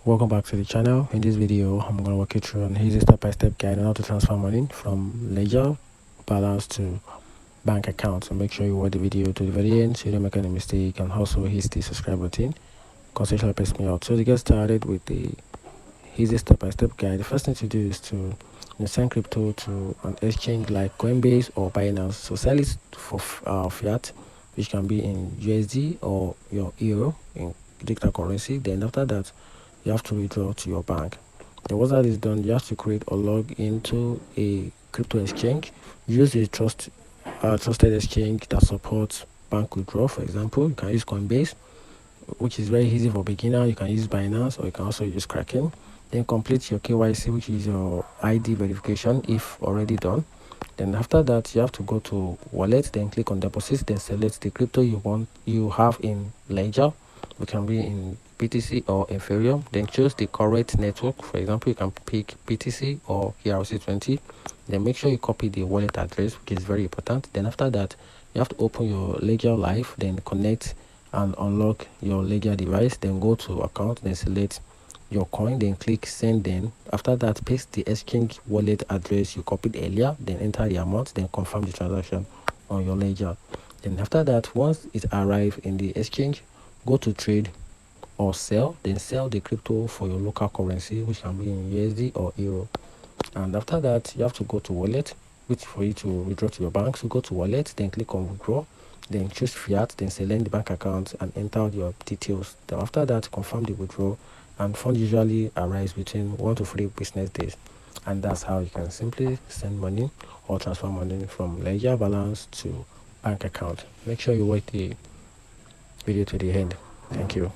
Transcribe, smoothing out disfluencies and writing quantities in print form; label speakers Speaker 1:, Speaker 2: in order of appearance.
Speaker 1: Welcome back to the channel. In this video, I'm going to walk you through an easy step-by-step guide on how to transfer money from ledger balance to bank account. So make sure you watch the video to the very end so you don't make any mistake, and also hit the subscribe button because it helps me out. So to get started with the easy step-by-step guide, the first thing to do is to send crypto to an exchange like Coinbase or Binance. So sell it for fiat, which can be in USD or your euro in digital currency. Then after that, you have to withdraw to your bank. Then once that is done, you have to create or log into a crypto exchange. Use a trusted exchange that supports bank withdrawal. For example, you can use Coinbase, which is very easy for beginner. You can use Binance, or you can also use Kraken. Then complete your KYC, which is your ID verification, if already done. Then after that, you have to go to wallet, then click on deposit, then select the crypto you have in ledger, which can be in BTC or Ethereum. Then choose the correct network. For example, you can pick BTC or ERC20. Then make sure you copy the wallet address, which is very important. Then after that, you have to open your ledger live, then connect and unlock your ledger device. Then go to account, then select your coin, then click send. Then after that, paste the exchange wallet address you copied earlier, then enter the amount, then confirm the transaction on your ledger. Then after that, once it arrives in the exchange, go to trade or sell, then sell the crypto for your local currency, which can be in USD or euro. And after that, you have to go to wallet, which for you to withdraw to your bank. So go to wallet, then click on withdraw, then choose fiat, then select the bank account and enter your details. Then after that, confirm the withdrawal, and funds usually arise between 1 to 3 business days. And that's how you can simply send money or transfer money from ledger balance to bank account. Make sure you watch the video to the end. Thank you.